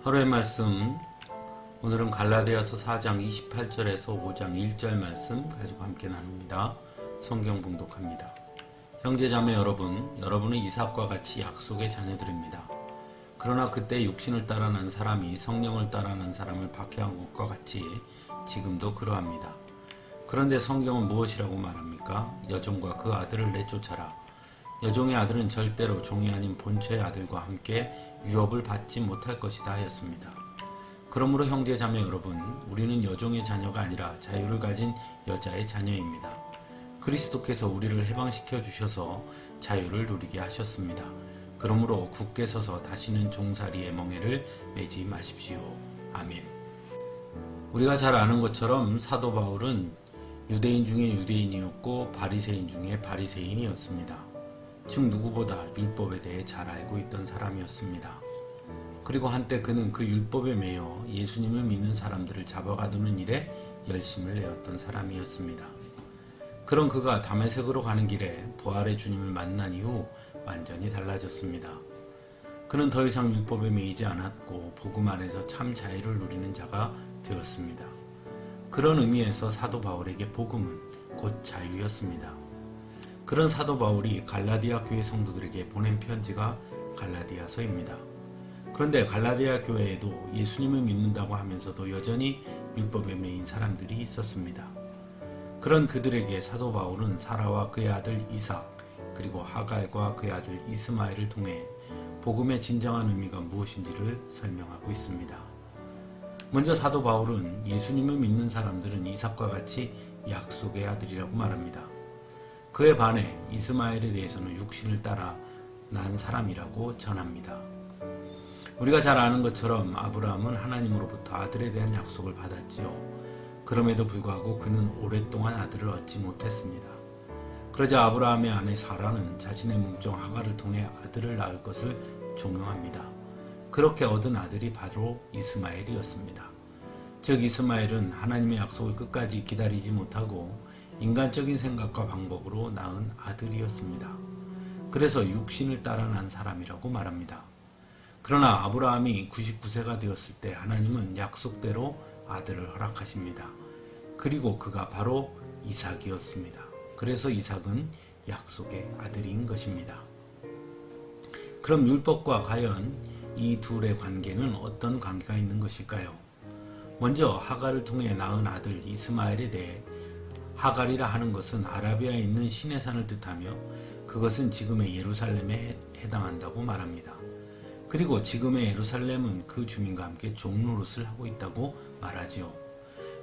하루의 말씀, 오늘은 갈라디아서 4장 28절에서 5장 1절 말씀 가지고 함께 나눕니다. 성경 봉독합니다. 형제자매 여러분, 여러분은 이삭과 같이 약속의 자녀들입니다. 그러나 그때 육신을 따라 난 사람이 성령을 따라 난 사람을 박해한 것과 같이 지금도 그러합니다. 그런데 성경은 무엇이라고 말합니까? 여종과 그 아들을 내쫓아라. 여종의 아들은 절대로 종이 아닌 본처의 아들과 함께 유업을 받지 못할 것이다 하였습니다. 그러므로 형제자매 여러분, 우리는 여종의 자녀가 아니라 자유를 가진 여자의 자녀입니다. 그리스도께서 우리를 해방시켜 주셔서 자유를 누리게 하셨습니다. 그러므로 굳게 서서 다시는 종살이의 멍에를 매지 마십시오. 아멘. 우리가 잘 아는 것처럼 사도 바울은 유대인 중에 유대인이었고 바리새인 중에 바리새인이었습니다. 즉 누구보다 율법에 대해 잘 알고 있던 사람이었습니다. 그리고 한때 그는 그 율법에 매여 예수님을 믿는 사람들을 잡아가두는 일에 열심을 내었던 사람이었습니다. 그런 그가 다메섹으로 가는 길에 부활의 주님을 만난 이후 완전히 달라졌습니다. 그는 더 이상 율법에 매이지 않았고 복음 안에서 참 자유를 누리는 자가 되었습니다. 그런 의미에서 사도 바울에게 복음은 곧 자유였습니다. 그런 사도 바울이 갈라디아 교회 성도들에게 보낸 편지가 갈라디아서입니다. 그런데 갈라디아 교회에도 예수님을 믿는다고 하면서도 여전히 율법에 매인 사람들이 있었습니다. 그런 그들에게 사도 바울은 사라와 그의 아들 이삭, 그리고 하갈과 그의 아들 이스마엘을 통해 복음의 진정한 의미가 무엇인지를 설명하고 있습니다. 먼저 사도 바울은 예수님을 믿는 사람들은 이삭과 같이 약속의 아들이라고 말합니다. 그에 반해 이스마엘에 대해서는 육신을 따라 난 사람이라고 전합니다. 우리가 잘 아는 것처럼 아브라함은 하나님으로부터 아들에 대한 약속을 받았지요. 그럼에도 불구하고 그는 오랫동안 아들을 얻지 못했습니다. 그러자 아브라함의 아내 사라는 자신의 몸종 하갈을 통해 아들을 낳을 것을 종용합니다. 그렇게 얻은 아들이 바로 이스마엘이었습니다. 즉 이스마엘은 하나님의 약속을 끝까지 기다리지 못하고 인간적인 생각과 방법으로 낳은 아들이었습니다. 그래서 육신을 따라 난 사람이라고 말합니다. 그러나 아브라함이 99세가 되었을 때 하나님은 약속대로 아들을 허락하십니다. 그리고 그가 바로 이삭이었습니다. 그래서 이삭은 약속의 아들인 것입니다. 그럼 율법과 과연 이 둘의 관계는 어떤 관계가 있는 것일까요? 먼저 하갈을 통해 낳은 아들 이스마엘에 대해 하갈이라 하는 것은 아라비아에 있는 시내산을 뜻하며 그것은 지금의 예루살렘에 해당한다고 말합니다. 그리고 지금의 예루살렘은 그 주민과 함께 종노릇을 하고 있다고 말하지요.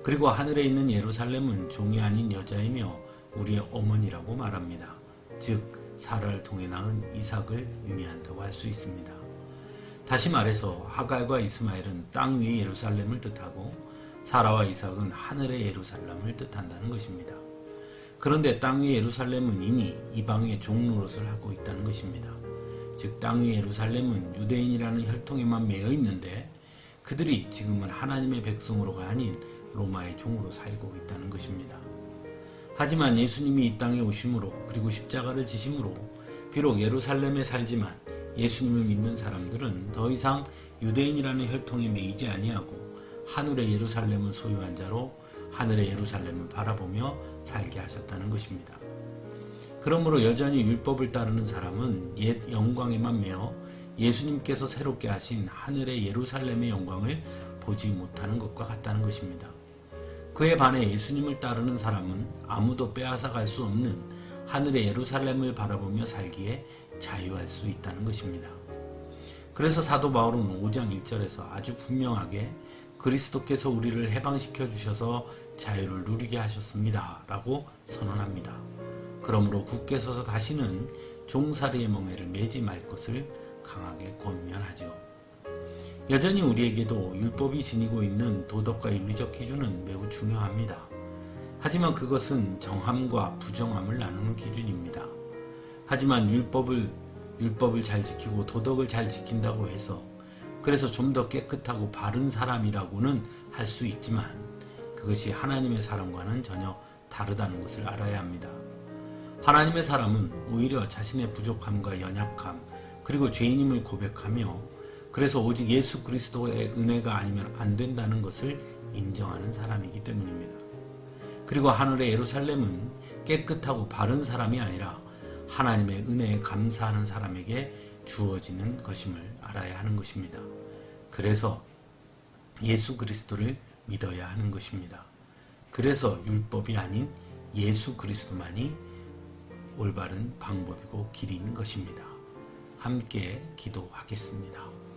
그리고 하늘에 있는 예루살렘은 종이 아닌 여자이며 우리의 어머니라고 말합니다. 즉 사라를 통해 낳은 이삭을 의미한다고 할 수 있습니다. 다시 말해서 하갈과 이스마엘은 땅 위의 예루살렘을 뜻하고 사라와 이삭은 하늘의 예루살렘을 뜻한다는 것입니다. 그런데 땅 위의 예루살렘은 이미 이방의 종노릇을 하고 있다는 것입니다. 즉 땅 위의 예루살렘은 유대인이라는 혈통에만 매여 있는데 그들이 지금은 하나님의 백성으로가 아닌 로마의 종으로 살고 있다는 것입니다. 하지만 예수님이 이 땅에 오심으로 그리고 십자가를 지심으로 비록 예루살렘에 살지만 예수님을 믿는 사람들은 더 이상 유대인이라는 혈통에 매이지 아니하고 하늘의 예루살렘을 소유한 자로 하늘의 예루살렘을 바라보며 살게 하셨다는 것입니다. 그러므로 여전히 율법을 따르는 사람은 옛 영광에만 매여 예수님께서 새롭게 하신 하늘의 예루살렘의 영광을 보지 못하는 것과 같다는 것입니다. 그에 반해 예수님을 따르는 사람은 아무도 빼앗아갈 수 없는 하늘의 예루살렘을 바라보며 살기에 자유할 수 있다는 것입니다. 그래서 사도 바울은 5장 1절에서 아주 분명하게 그리스도께서 우리를 해방시켜 주셔서 자유를 누리게 하셨습니다. 라고 선언합니다. 그러므로 굳게 서서 다시는 종살이의 멍에를 매지 말 것을 강하게 권면하죠. 여전히 우리에게도 율법이 지니고 있는 도덕과 윤리적 기준은 매우 중요합니다. 하지만 그것은 정함과 부정함을 나누는 기준입니다. 하지만 율법을 잘 지키고 도덕을 잘 지킨다고 해서 그래서 좀 더 깨끗하고 바른 사람이라고는 할 수 있지만 그것이 하나님의 사람과는 전혀 다르다는 것을 알아야 합니다. 하나님의 사람은 오히려 자신의 부족함과 연약함 그리고 죄인임을 고백하며 그래서 오직 예수 그리스도의 은혜가 아니면 안 된다는 것을 인정하는 사람이기 때문입니다. 그리고 하늘의 예루살렘은 깨끗하고 바른 사람이 아니라 하나님의 은혜에 감사하는 사람에게 주어지는 것임을 알아야 하는 것입니다. 그래서 예수 그리스도를 믿어야 하는 것입니다. 그래서 율법이 아닌 예수 그리스도만이 올바른 방법이고 길인 것입니다. 함께 기도하겠습니다.